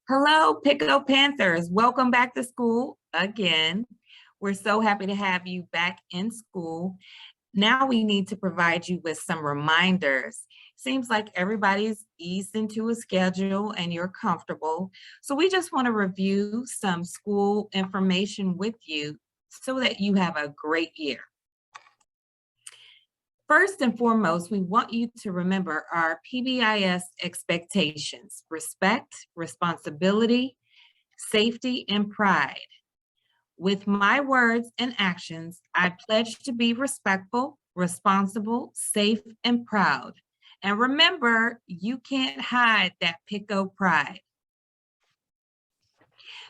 Hello, Pico Panthers. Welcome back to school again. We're so happy to have you back in school. Now we need to provide you with some reminders. Seems like everybody's eased into a schedule and you're comfortable. So we just want to review some school information with you so that you have a great year. First and foremost, we want you to remember our PBIS expectations: respect, responsibility, safety, and pride. With my words and actions, I pledge to be respectful, responsible, safe, and proud. And remember, you can't hide that Pico pride.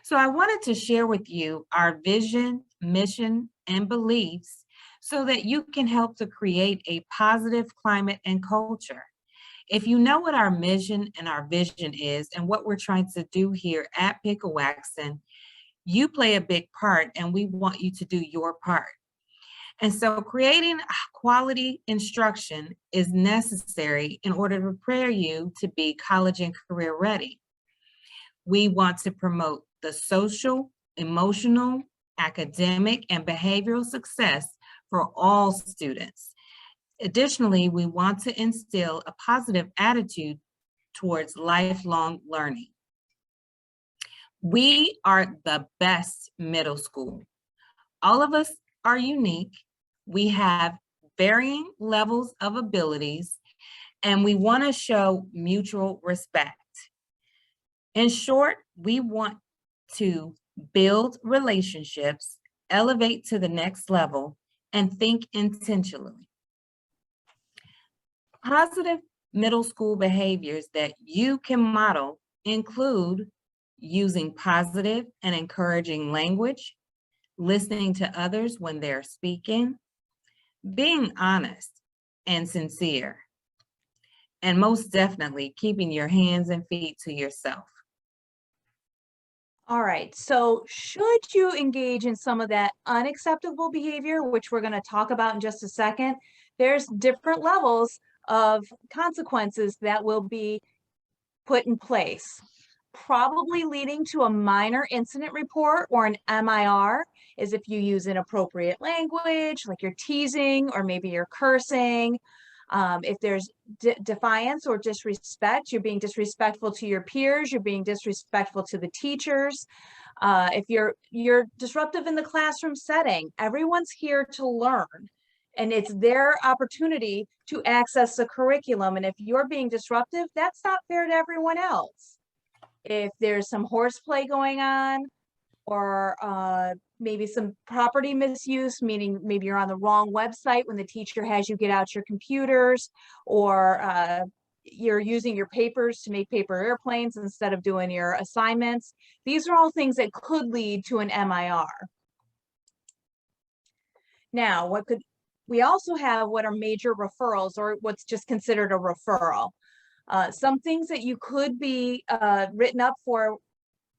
So I wanted to share with you our vision, mission, and beliefs so that you can help to create a positive climate and culture. If you know what our mission and our vision is and what we're trying to do here at Piccowaxen, you play a big part and we want you to do your part. And so creating quality instruction is necessary in order to prepare you to be college and career ready. We want to promote the social, emotional, academic, and behavioral success for all students. Additionally, we want to instill a positive attitude towards lifelong learning. We are the best middle school. All of us are unique. We have varying levels of abilities, and we want to show mutual respect. In short, we want to build relationships, elevate to the next level, and think intentionally. Positive middle school behaviors that you can model include using positive and encouraging language, listening to others when they're speaking, being honest and sincere, and most definitely keeping your hands and feet to yourself. All right, so should you engage in some of that unacceptable behavior, which we're going to talk about in just a second, there's different levels of consequences that will be put in place, probably leading to a minor incident report or an MIR is if you use inappropriate language, like you're teasing or maybe you're cursing. If there's defiance or disrespect, you're being disrespectful to your peers, you're being disrespectful to the teachers. If you're disruptive in the classroom setting, everyone's here to learn. And it's their opportunity to access the curriculum. And if you're being disruptive, that's not fair to everyone else. If there's some horseplay going on, or maybe some property misuse, meaning maybe you're on the wrong website when the teacher has you get out your computers, or you're using your papers to make paper airplanes instead of doing your assignments. These are all things that could lead to an MIR. Now, we also have what are major referrals, or what's just considered a referral. Some things that you could be written up for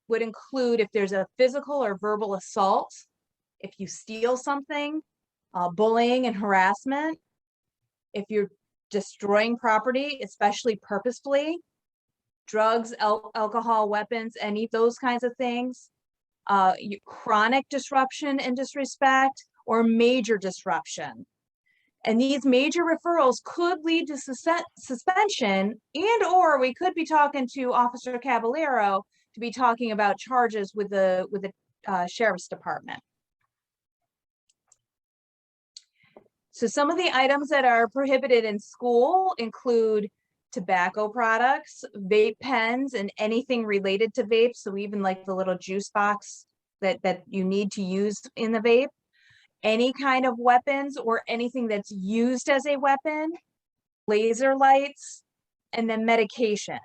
would include if there's a physical or verbal assault, if you steal something, bullying and harassment, if you're destroying property, especially purposefully, drugs, alcohol, weapons, any of those kinds of things, chronic disruption and disrespect, or major disruption. And these major referrals could lead to suspension, and or we could be talking to Officer Caballero to be talking about charges with the Sheriff's Department. So some of the items that are prohibited in school include tobacco products, vape pens, and anything related to vape. So even like the little juice box that you need to use in the vape, any kind of weapons or anything that's used as a weapon, laser lights, and then medications.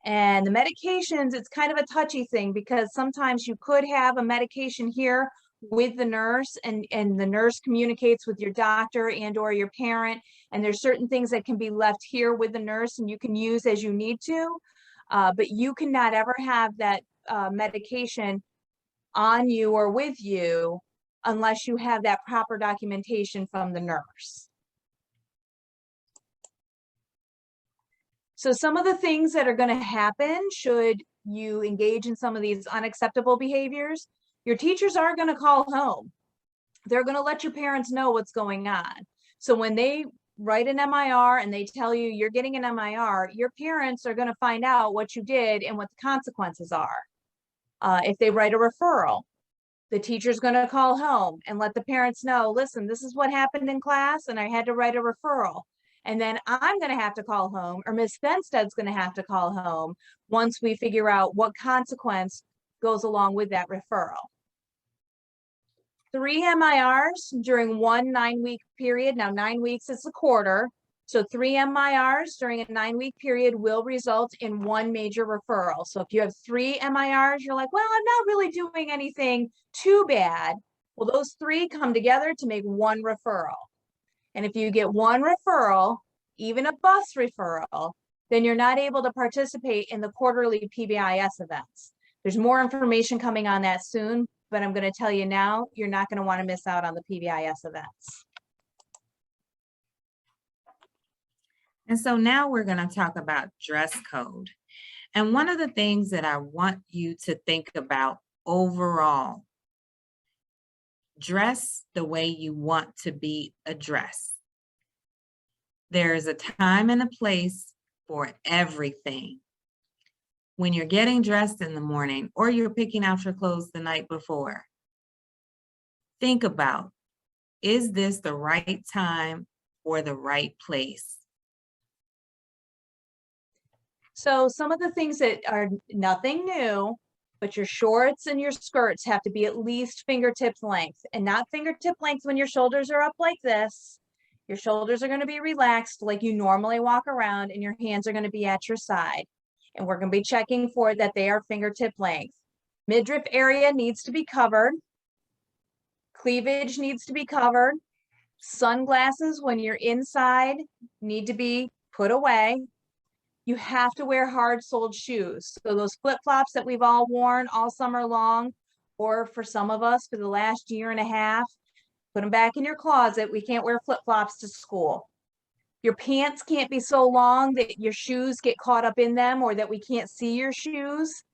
And the medications, it's kind of a touchy thing because sometimes you could have a medication here with the nurse, and the nurse communicates with your doctor and or your parent, and there's certain things that can be left here with the nurse and you can use as you need to, but you cannot ever have that medication on you or with you unless you have that proper documentation from the nurse. So some of the things that are going to happen should you engage in some of these unacceptable behaviors, your teachers are going to call home. They're going to let your parents know what's going on. So when they write an MIR and they tell you you're getting an MIR, your parents are going to find out what you did and what the consequences are. If they write a referral, the teacher's going to call home and let the parents know, listen, this is what happened in class and I had to write a referral. And then I'm going to have to call home, or Ms. Fensted's going to have to call home once we figure out what consequence goes along with that referral. 3 MIRs during one 9-week period. Now 9 weeks is a quarter. So 3 MIRs during a 9-week period will result in 1 major referral. So if you have 3 MIRs, you're like, well, I'm not really doing anything too bad. Well, those 3 come together to make 1 referral. And if you get 1 referral, even a bus referral, then you're not able to participate in the quarterly PBIS events. There's more information coming on that soon, but I'm going to tell you now, you're not going to want to miss out on the PBIS events. And so now we're going to talk about dress code. And one of the things that I want you to think about overall, dress the way you want to be addressed. There is a time and a place for everything. When you're getting dressed in the morning or you're picking out your clothes the night before, think about, is this the right time or the right place? So some of the things that are nothing new, but your shorts and your skirts have to be at least fingertip length, and not fingertip length when your shoulders are up like this. Your shoulders are going to be relaxed like you normally walk around, and your hands are going to be at your side. And we're going to be checking for that they are fingertip length. Midriff area needs to be covered. Cleavage needs to be covered. Sunglasses when you're inside need to be put away. You have to wear hard-soled shoes. So those flip-flops that we've all worn all summer long, or for some of us for the last year and a half, put them back in your closet. We can't wear flip-flops to school. Your pants can't be so long that your shoes get caught up in them or that we can't see your shoes.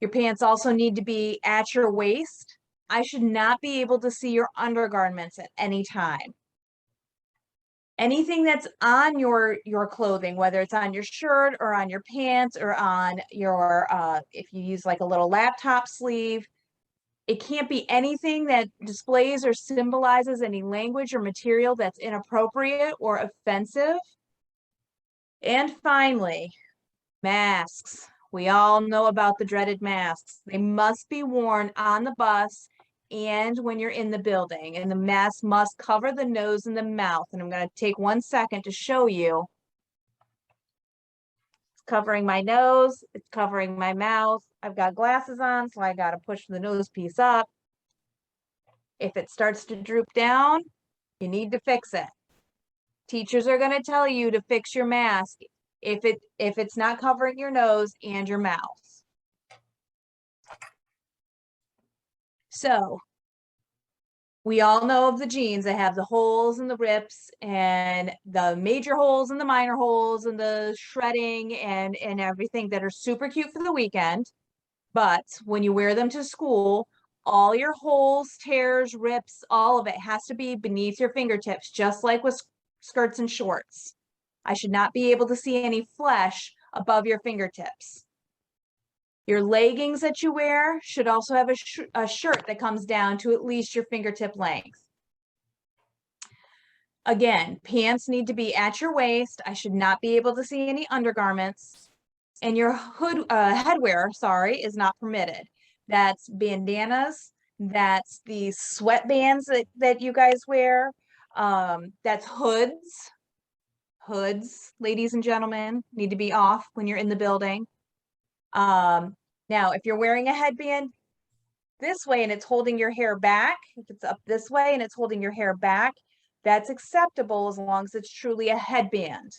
Your pants also need to be at your waist. I should not be able to see your undergarments at any time. Anything that's on your clothing, whether it's on your shirt or on your pants or on your, if you use like a little laptop sleeve, it can't be anything that displays or symbolizes any language or material that's inappropriate or offensive. And finally, masks. We all know about the dreaded masks. They must be worn on the bus and when you're in the building, and the mask must cover the nose and the mouth. And I'm going to take 1 second to show you. It's covering my nose, it's covering my mouth. I've got glasses on, so I got to push the nose piece up. If it starts to droop down, you need to fix it. Teachers are going to tell you to fix your mask if it's not covering your nose and your mouth. So we all know of the jeans that have the holes and the rips and the major holes and the minor holes and the shredding and everything that are super cute for the weekend. But when you wear them to school, all your holes, tears, rips, all of it has to be beneath your fingertips, just like with skirts and shorts. I should not be able to see any flesh above your fingertips. Your leggings that you wear should also have a shirt that comes down to at least your fingertip length. Again, pants need to be at your waist. I should not be able to see any undergarments. And your headwear, is not permitted. That's bandanas. That's the sweatbands that you guys wear. That's hoods. Hoods, ladies and gentlemen, need to be off when you're in the building. Now, if you're wearing a headband this way and it's holding your hair back, if it's up this way and it's holding your hair back, that's acceptable as long as it's truly a headband.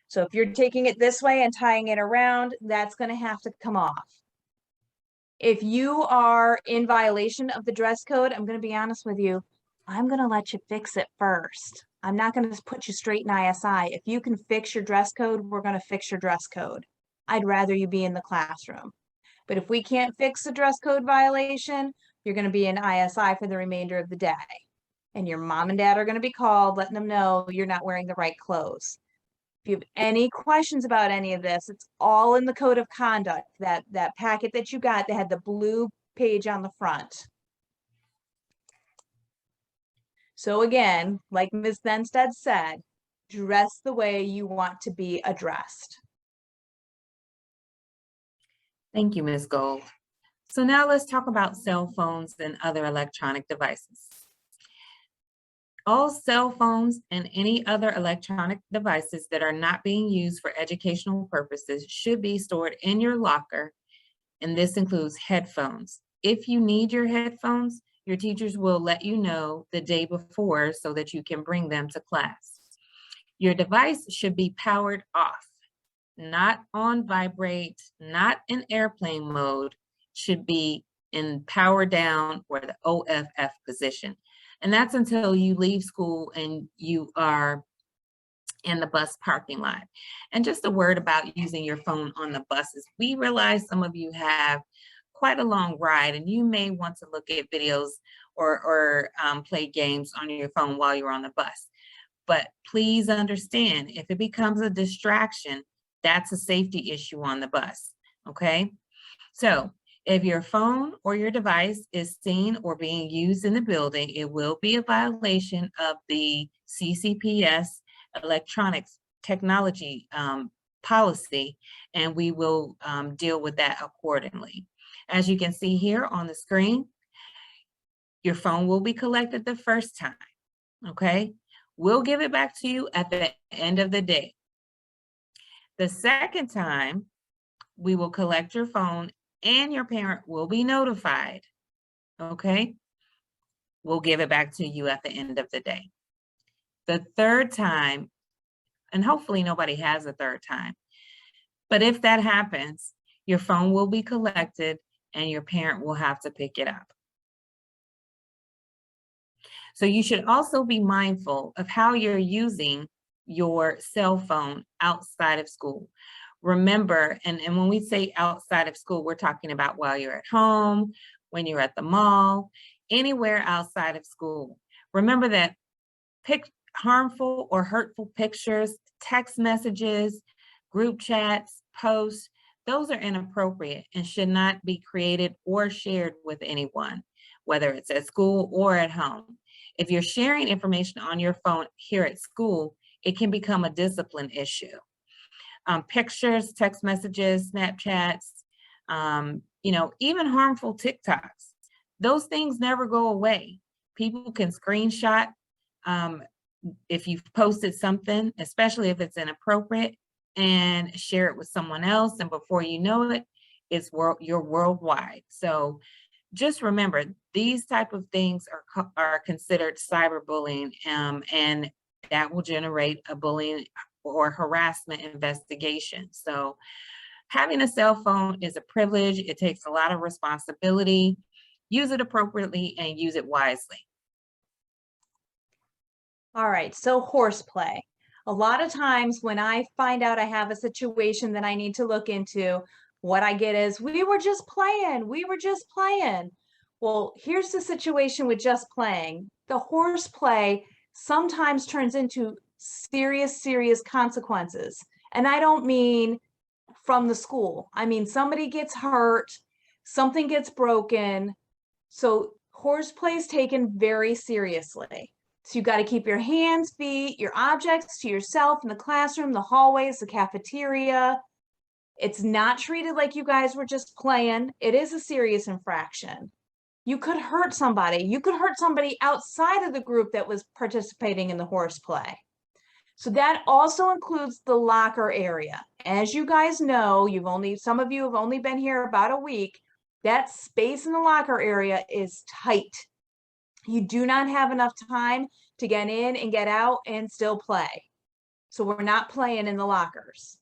So if you're taking it this way and tying it around, that's going to have to come off. If you are in violation of the dress code, I'm going to be honest with you, I'm going to let you fix it first. I'm not going to put you straight in ISI. If you can fix your dress code, we're going to fix your dress code. I'd rather you be in the classroom. But if we can't fix the dress code violation, you're going to be in ISI for the remainder of the day. And your mom and dad are going to be called, letting them know you're not wearing the right clothes. If you have any questions about any of this, it's all in the code of conduct, that packet that you got that had the blue page on the front. So again, like Ms. Benstead said, dress the way you want to be addressed. Thank you, Ms. Gold. So now let's talk about cell phones and other electronic devices. All cell phones and any other electronic devices that are not being used for educational purposes should be stored in your locker, and this includes headphones. If you need your headphones, your teachers will let you know the day before so that you can bring them to class. Your device should be powered off, not on vibrate, not in airplane mode, should be in power down or the OFF position. And that's until you leave school and you are in the bus parking lot. And just a word about using your phone on the buses. We realize some of you have quite a long ride and you may want to look at videos or play games on your phone while you're on the bus. But please understand, if it becomes a distraction, that's a safety issue on the bus, okay? So if your phone or your device is seen or being used in the building, it will be a violation of the CCPS electronics technology policy, and we will deal with that accordingly. As you can see here on the screen, your phone will be collected the first time, okay? We'll give it back to you at the end of the day. The second time, we will collect your phone and your parent will be notified, okay? We'll give it back to you at the end of the day. The third time, and hopefully nobody has a third time, but if that happens, your phone will be collected and your parent will have to pick it up. So you should also be mindful of how you're using your cell phone outside of school. Remember, and when we say outside of school, we're talking about while you're at home, when you're at the mall, anywhere outside of school. Remember that harmful or hurtful pictures, text messages, group chats, posts, those are inappropriate and should not be created or shared with anyone, whether it's at school or at home. If you're sharing information on your phone here at school, it can become a discipline issue. Pictures, text messages, Snapchats, even harmful TikToks. Those things never go away. People can screenshot if you've posted something, especially if it's inappropriate, and share it with someone else. And before you know it, you're worldwide. So just remember, these type of things are considered cyberbullying, and that will generate a bullying or harassment investigation. So having a cell phone is a privilege. It takes a lot of responsibility. Use it appropriately and use it wisely. All right, so horseplay. A lot of times when I find out I have a situation that I need to look into, what I get is, we were just playing. Well, here's the situation with just playing. The horseplay sometimes turns into serious consequences. And I don't mean from the school. I mean, somebody gets hurt, something gets broken. So horseplay is taken very seriously. So you got to keep your hands, feet, your objects to yourself in the classroom, the hallways, the cafeteria. It's not treated like you guys were just playing. It is a serious infraction. You could hurt somebody. You could hurt somebody outside of the group that was participating in the horseplay. So that also includes the locker area. As you guys know, some of you have only been here about a week. That space in the locker area is tight. You do not have enough time to get in and get out and still play. So we're not playing in the lockers.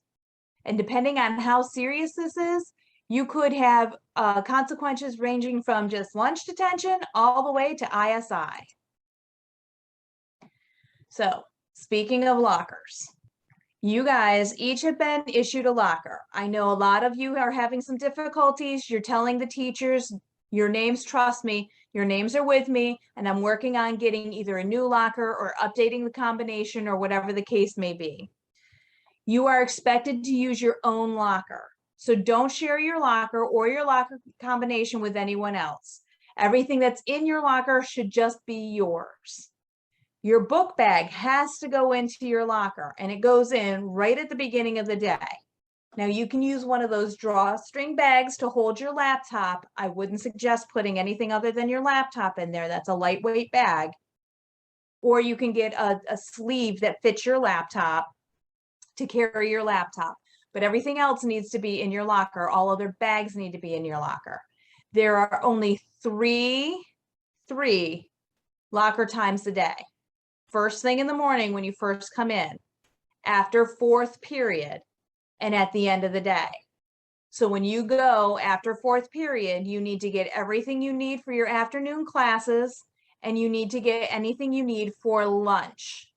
And depending on how serious this is, you could have consequences ranging from just lunch detention all the way to ISI. So speaking of lockers, You guys each have been issued a locker. I know a lot of you are having some difficulties. You're telling the teachers, your names, trust me, your names are with me, and I'm working on getting either a new locker or updating the combination or whatever the case may be. You are expected to use your own locker. So don't share your locker or your locker combination with anyone else. Everything that's in your locker should just be yours. Your book bag has to go into your locker, and it goes in right at the beginning of the day. Now you can use one of those drawstring bags to hold your laptop. I wouldn't suggest putting anything other than your laptop in there. That's a lightweight bag. Or you can get a sleeve that fits your laptop to carry your laptop. But everything else needs to be in your locker. All other bags need to be in your locker. There are only three locker times a day. First thing in the morning when you first come in, after fourth period, and at the end of the day. So when you go after fourth period, you need to get everything you need for your afternoon classes, and you need to get anything you need for lunch.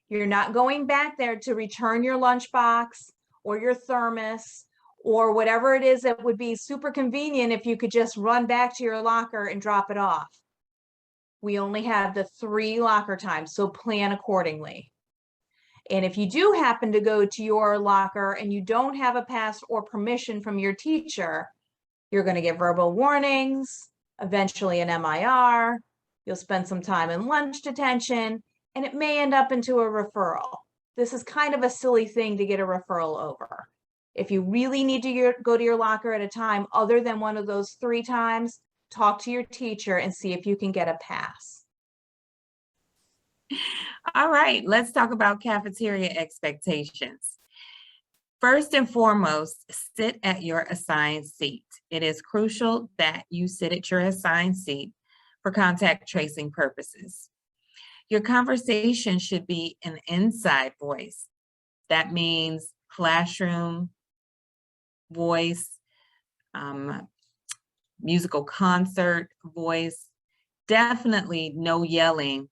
You're not going back there to return your lunchbox or your thermos or whatever it is that would be super convenient if you could just run back to your locker and drop it off. We only have the 3 locker times, so plan accordingly. And if you do happen to go to your locker and you don't have a pass or permission from your teacher, you're going to get verbal warnings, eventually an MIR, you'll spend some time in lunch detention, and it may end up into a referral. This is kind of a silly thing to get a referral over. If you really need to go to your locker at a time other than one of those 3 times, talk to your teacher and see if you can get a pass. All right, let's talk about cafeteria expectations. First and foremost, sit at your assigned seat. It is crucial that you sit at your assigned seat for contact tracing purposes. Your conversation should be an inside voice. That means classroom voice, musical concert voice, definitely no yelling,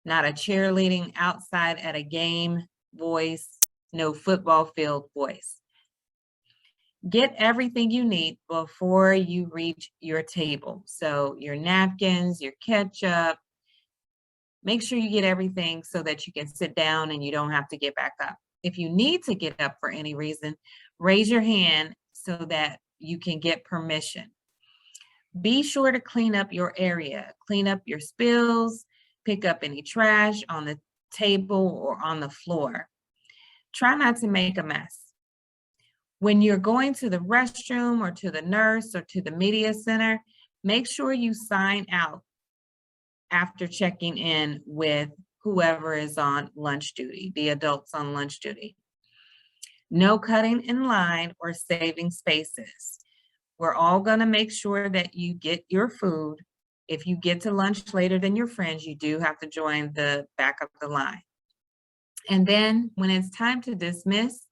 not a cheerleading outside at a game voice, no football field voice. Get everything you need before you reach your table. So your napkins, your ketchup, make sure you get everything so that you can sit down and you don't have to get back up. If you need to get up for any reason, raise your hand so that you can get permission. Be sure to clean up your area, clean up your spills, pick up any trash on the table or on the floor. Try not to make a mess. When you're going to the restroom or to the nurse or to the media center, make sure you sign out after checking in with whoever is on lunch duty, the adults on lunch duty. No cutting in line or saving spaces. We're all going to make sure that you get your food. If you get to lunch later than your friends, you do have to join the back of the line. And then when it's time to dismiss,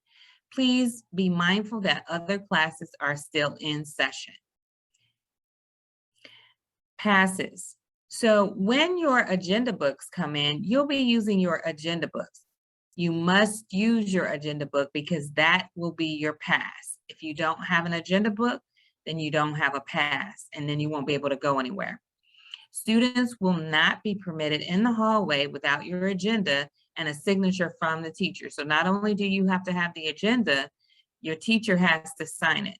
please be mindful that other classes are still in session. Passes. So when your agenda books come in, you'll be using your agenda books. You must use your agenda book because that will be your pass. If you don't have an agenda book, then you don't have a pass, and then you won't be able to go anywhere. Students will not be permitted in the hallway without your agenda and a signature from the teacher. So not only do you have to have the agenda, your teacher has to sign it.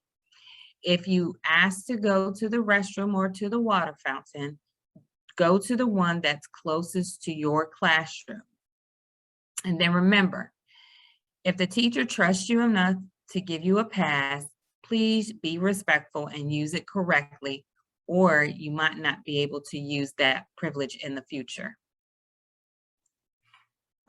If you ask to go to the restroom or to the water fountain, go to the one that's closest to your classroom. And then remember, if the teacher trusts you enough to give you a pass, please be respectful and use it correctly, or you might not be able to use that privilege in the future.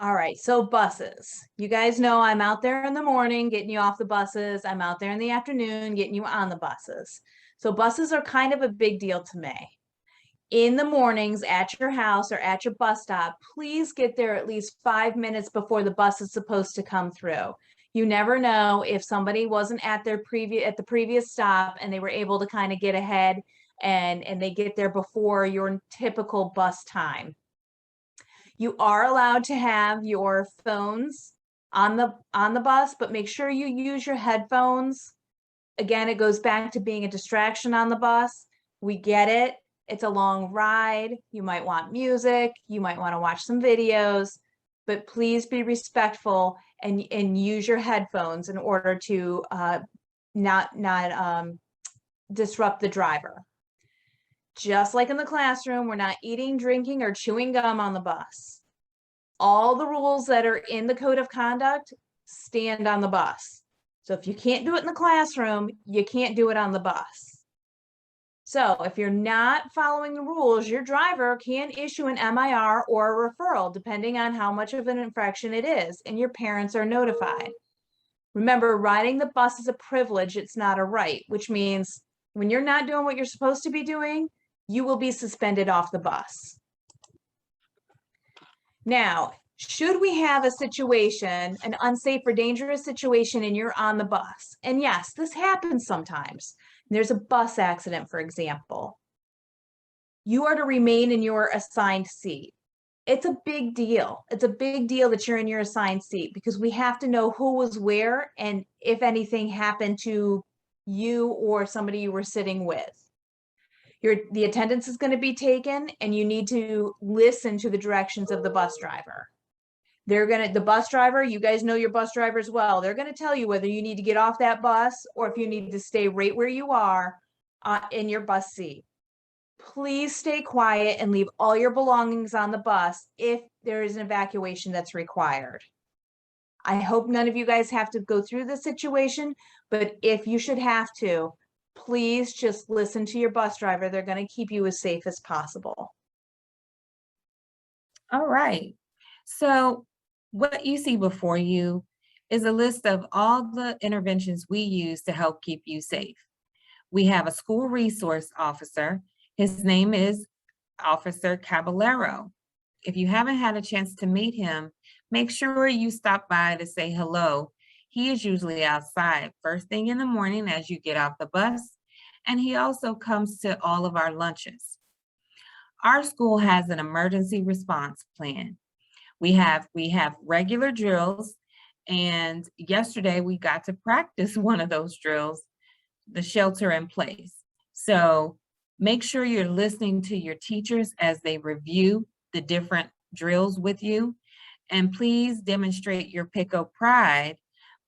All right, so buses. You guys know I'm out there in the morning getting you off the buses. I'm out there in the afternoon getting you on the buses. So buses are kind of a big deal to me. In the mornings at your house or at your bus stop, please get there at least 5 minutes before the bus is supposed to come through. You never know if somebody wasn't at the previous stop and they were able to kind of get ahead and they get there before your typical bus time. You are allowed to have your phones on the bus, but make sure you use your headphones. Again, it goes back to being a distraction on the bus. We get it. It's a long ride. You might want music. You might want to watch some videos, but please be respectful and use your headphones in order to not disrupt the driver. Just like in the classroom, we're not eating, drinking, or chewing gum on the bus. All the rules that are in the code of conduct stand on the bus. So if you can't do it in the classroom, you can't do it on the bus. So if you're not following the rules, your driver can issue an MIR or a referral, depending on how much of an infraction it is, and your parents are notified. Remember, riding the bus is a privilege, it's not a right, which means when you're not doing what you're supposed to be doing, you will be suspended off the bus. Now, should we have a situation, an unsafe or dangerous situation, and you're on the bus? And yes, this happens sometimes. There's a bus accident, for example. You are to remain in your assigned seat. It's a big deal. It's a big deal that you're in your assigned seat because we have to know who was where and if anything happened to you or somebody you were sitting with. The attendance is going to be taken and you need to listen to the directions of the bus driver. The bus driver, you guys know your bus drivers well. They're going to tell you whether you need to get off that bus or if you need to stay right where you are in your bus seat. Please stay quiet and leave all your belongings on the bus if there is an evacuation that's required. I hope none of you guys have to go through this situation, but if you should have to, please just listen to your bus driver. They're going to keep you as safe as possible. All right. So what you see before you is a list of all the interventions we use to help keep you safe. We have a school resource officer. His name is Officer Caballero. If you haven't had a chance to meet him, make sure you stop by to say hello. He is usually outside first thing in the morning as you get off the bus, and he also comes to all of our lunches. Our school has an emergency response plan. We have regular drills, and yesterday we got to practice one of those drills, the shelter in place. So make sure you're listening to your teachers as they review the different drills with you, and please demonstrate your Picco pride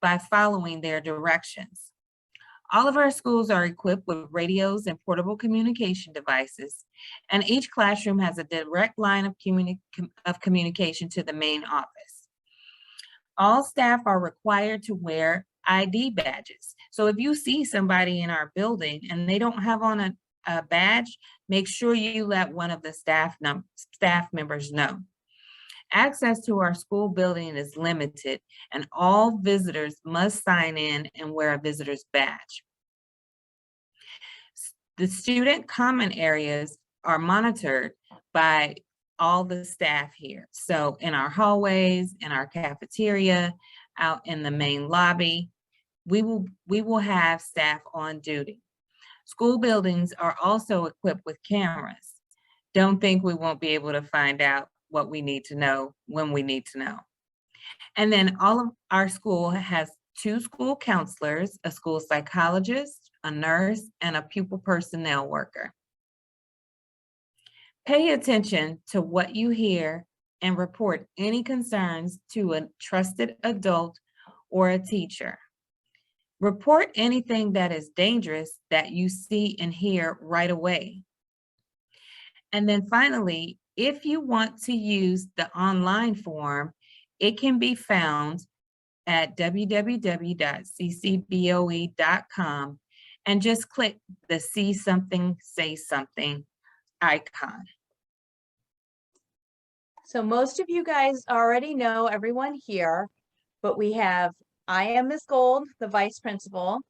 by following their directions. All of our schools are equipped with radios and portable communication devices, and each classroom has a direct line of communication to the main office. All staff are required to wear ID badges. So if you see somebody in our building and they don't have on a badge, make sure you let one of the staff members know. Access to our school building is limited, and all visitors must sign in and wear a visitor's badge. The student common areas are monitored by all the staff here. So in our hallways, in our cafeteria, out in the main lobby, we will have staff on duty. School buildings are also equipped with cameras. Don't think we won't be able to find out what we need to know when we need to know. And then all of our school has 2 school counselors, a school psychologist, a nurse, and a pupil personnel worker. Pay attention to what you hear and report any concerns to a trusted adult or a teacher. Report anything that is dangerous that you see and hear right away. And then finally, if you want to use the online form, it can be found at www.ccboe.com and just click the See Something, Say Something icon. So most of you guys already know everyone here, but I am Ms. Gold, the vice principal.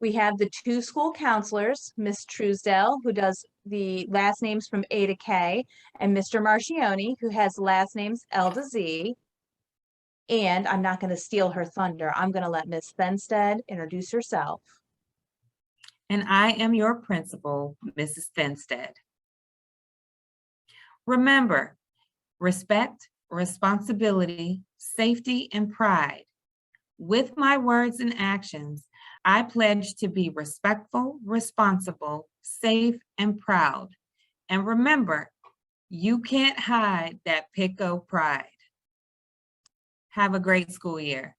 We have the 2 school counselors, Ms. Truesdale, who does the last names from A to K, and Mr. Marchione, who has last names L to Z. And I'm not going to steal her thunder. I'm going to let Ms. Fenstead introduce herself. And I am your principal, Mrs. Fenstead. Remember, respect, responsibility, safety, and pride. With my words and actions, I pledge to be respectful, responsible, safe, and proud. And remember, you can't hide that Picco pride. Have a great school year.